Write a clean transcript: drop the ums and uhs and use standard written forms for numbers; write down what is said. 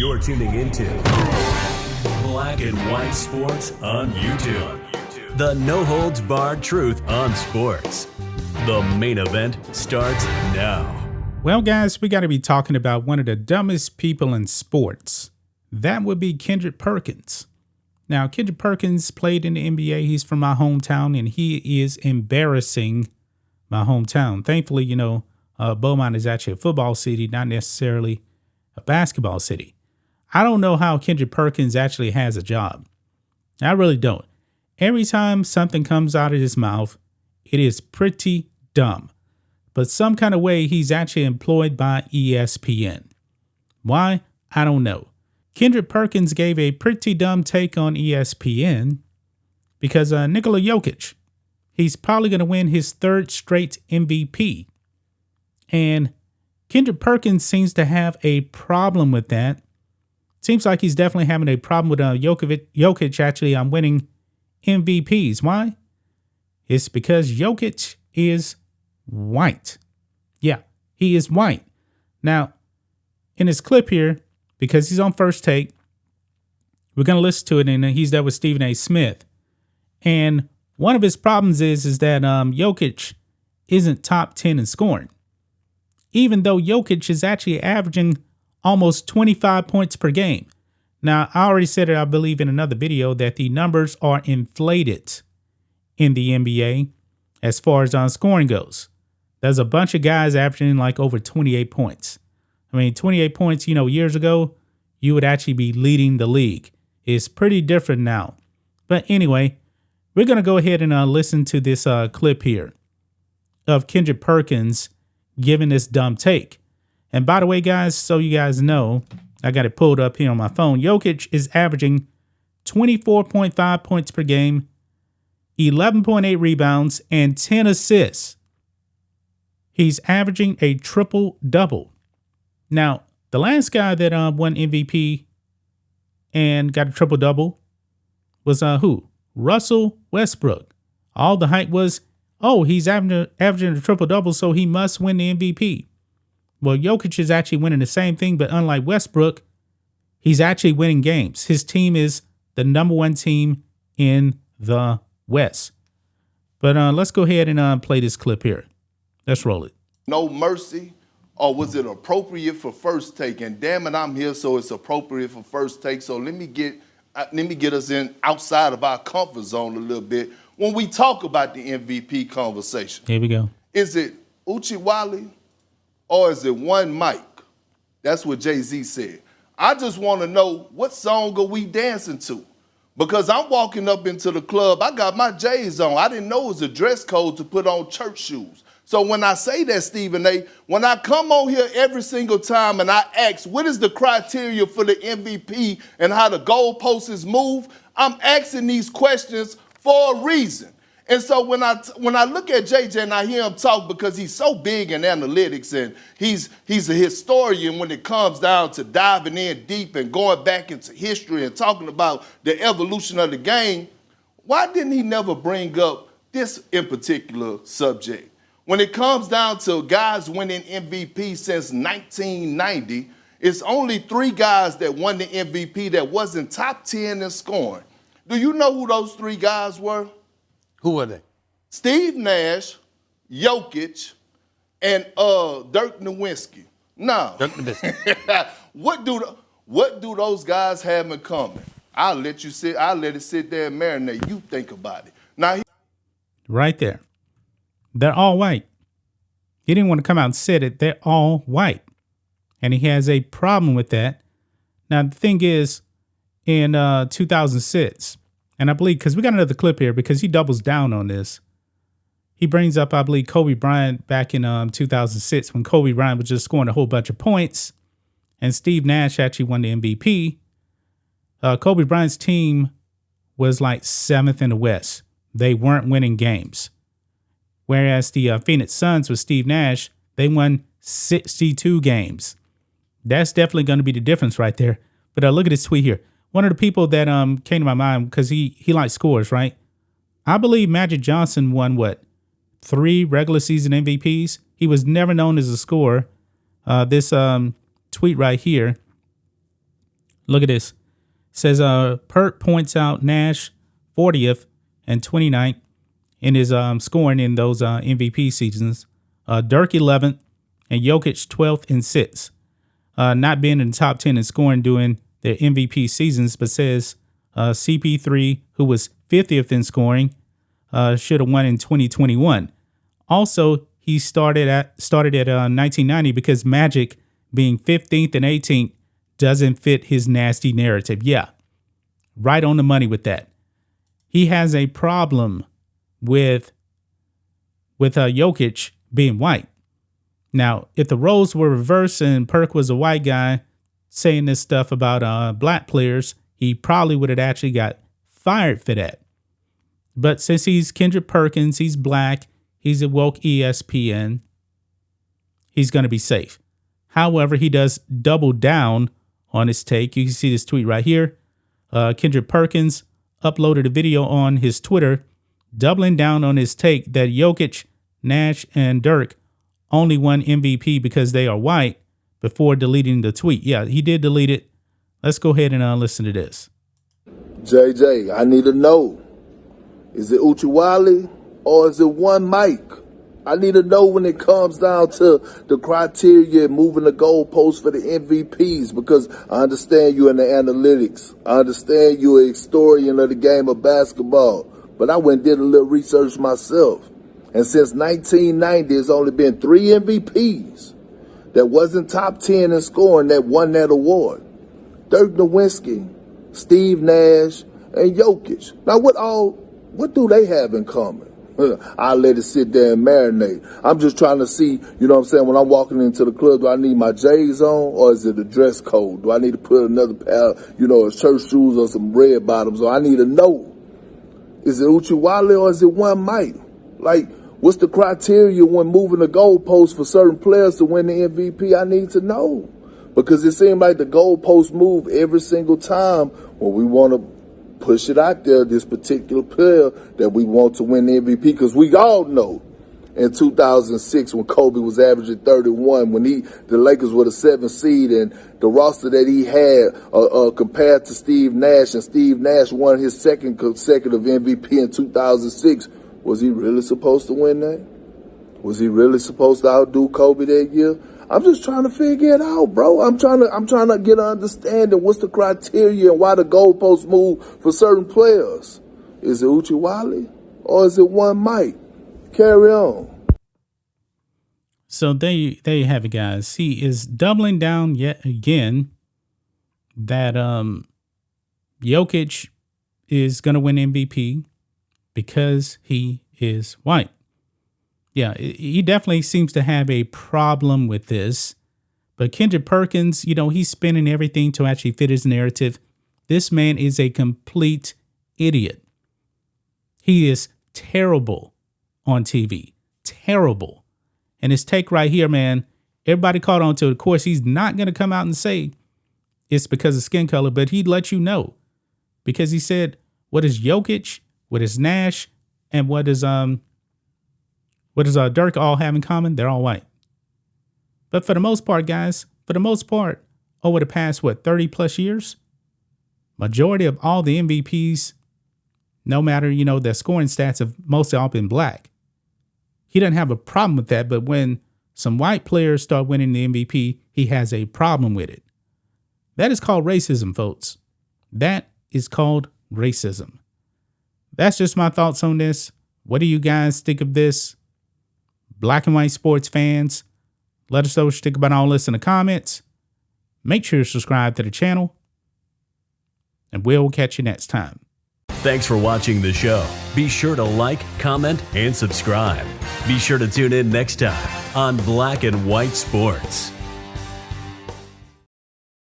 You're tuning into Black and White Sports on YouTube. The no-holds-barred truth on sports. The main event starts now. Well, guys, we got to be talking about one of the dumbest people in sports. That would be Kendrick Perkins. Now, Kendrick Perkins played in the NBA. He's from my hometown, and he is embarrassing my hometown. Thankfully, Beaumont is actually a football city, not necessarily a basketball city. I don't know how Kendrick Perkins actually has a job. I really don't. Every time something comes out of his mouth, it is pretty dumb. But some kind of way he's actually employed by ESPN. Why? I don't know. Kendrick Perkins gave a pretty dumb take on ESPN because Nikola Jokic, he's probably going to win his third straight MVP. And Kendrick Perkins seems to have a problem with that. Seems like he's definitely having a problem with Jokic actually winning MVPs. Why? It's because Jokic is white. Yeah, he is white. Now, in this clip here, because he's on First Take, we're going to listen to it, and he's there with Stephen A. Smith. And one of his problems is that Jokic isn't top 10 in scoring, even though Jokic is actually averaging almost 25 points per game. Now, I already said it, I believe, in another video that the numbers are inflated in the NBA as far as on scoring goes. There's a bunch of guys averaging like over 28 points. I mean, 28 points, years ago, you would actually be leading the league. It's pretty different now. But anyway, we're going to go ahead and listen to this clip here of Kendrick Perkins giving this dumb take. And by the way, guys, so you guys know, I got it pulled up here on my phone. Jokic is averaging 24.5 points per game, 11.8 rebounds, and 10 assists. He's averaging a triple-double. Now, the last guy that won MVP and got a triple-double was who? Russell Westbrook. All the hype was, he's averaging a triple-double, so he must win the MVP. Well, Jokic is actually winning the same thing, but unlike Westbrook, he's actually winning games. His team is the number one team in the West. But let's go ahead and play this clip here. Let's roll it. No mercy. Or was it appropriate for First Take? And damn it, I'm here, so it's appropriate for First Take. So let me get us in outside of our comfort zone a little bit when we talk about the MVP conversation. Here we go. Is it Uchiwali or is it one Mike? That's what Jay-Z said. I just want to know, what song are we dancing to? Because I'm walking up into the club, I got my J's on. I didn't know it was a dress code to put on church shoes. So when I say that, Stephen A., when I come on here every single time and I ask, what is the criteria for the MVP and how the goalposts move, I'm asking these questions for a reason. And so when I look at JJ and I hear him talk, because he's so big in analytics and he's a historian when it comes down to diving in deep and going back into history and talking about the evolution of the game, why didn't he never bring up this in particular subject? When it comes down to guys winning MVP since 1990, it's only 3 guys that won the MVP that wasn't top 10 in scoring. Do you know who those 3 guys were? Who were they? Steve Nash, Jokic, and Dirk Nowitzki. Now, Dirk Nowitzki. what do those guys have in common? I'll let it sit there and marinate. You think about it. Now, Right there. They're all white. He didn't want to come out and say it. They're all white. And he has a problem with that. Now, the thing is, in 2006, and I believe, because we got another clip here, because he doubles down on this. He brings up, I believe, Kobe Bryant back in 2006 when Kobe Bryant was just scoring a whole bunch of points. And Steve Nash actually won the MVP. Kobe Bryant's team was like 7th in the West. They weren't winning games. Whereas the Phoenix Suns with Steve Nash, they won 62 games. That's definitely going to be the difference right there. But look at this tweet here. One of the people that came to my mind, because he likes scores, right? I believe Magic Johnson won, 3 regular season MVPs? He was never known as a scorer. This tweet right here Look at this. It says Perk points out Nash 40th and 29th in his scoring in those MVP seasons. Dirk 11th and Jokic 12th and 6th. Not being in the top 10 in scoring during their MVP seasons, but says CP3, who was 50th in scoring, should have won in 2021. Also, he started at 1990 because Magic being 15th and 18th doesn't fit his nasty narrative. Yeah, right on the money with that. He has a problem with Jokic being white. Now, if the roles were reversed and Perk was a white guy saying this stuff about black players, he probably would have actually got fired for that. But since he's Kendrick Perkins, he's black, he's a woke ESPN, he's going to be safe. However, he does double down on his take. You can see this tweet right here. Kendrick Perkins uploaded a video on his Twitter, doubling down on his take that Jokic, Nash, and Dirk only won MVP because they are white before deleting the tweet. Yeah, he did delete it. Let's go ahead and listen to this. JJ, I need to know. Is it Uchiwali or is it one Mike? I need to know when it comes down to the criteria moving the goalposts for the MVPs, because I understand you in the analytics. I understand you're a historian of the game of basketball. But I went and did a little research myself. And since 1990, there's only been 3 MVPs that wasn't top 10 in scoring that won that award. Dirk Nowitzki, Steve Nash, and Jokic. Now, what do they have in common? I'll let it sit there and marinate. I'm just trying to see, you know what I'm saying, when I'm walking into the club, do I need my J's on or is it a dress code? Do I need to put another pair, of church shoes or some red bottoms? Or I need to know, is it Uchiwali or is it one Mike? Like, what's the criteria when moving the goalposts for certain players to win the MVP? I need to know. Because it seems like the goalposts move every single time when we want to push it out there, this particular player that we want to win the MVP. Because we all know in 2006 when Kobe was averaging 31, when the Lakers were the 7th seed, and the roster that he had compared to Steve Nash, and Steve Nash won his second consecutive MVP in 2006, was he really supposed to win that? Was he really supposed to outdo Kobe that year? I'm just trying to figure it out, bro. I'm trying to get an understanding. What's the criteria and why the goalposts move for certain players? Is it Uchiwali or is it one Mike? Carry on. So there you have it, guys. He is doubling down yet again that Jokic is going to win MVP because he is white. Yeah, he definitely seems to have a problem with this. But Kendrick Perkins, he's spinning everything to actually fit his narrative. This man is a complete idiot. He is terrible on TV. Terrible. And his take right here, man, everybody caught on to it. Of course, he's not going to come out and say it's because of skin color, but he'd let you know. Because he said, what is Jokic, what is Nash, and what does Dirk all have in common? They're all white. But for the most part, guys, over the past, 30 plus years, majority of all the MVPs, no matter, their scoring stats have mostly all been black. He doesn't have a problem with that, but when some white players start winning the MVP, he has a problem with it. That is called racism, folks. That is called racism. That's just my thoughts on this. What do you guys think of this? Black and white sports fans, let us know what you think about all this in the comments. Make sure to subscribe to the channel, and we'll catch you next time. Thanks for watching the show. Be sure to like, comment, and subscribe. Be sure to tune in next time on Black and White Sports.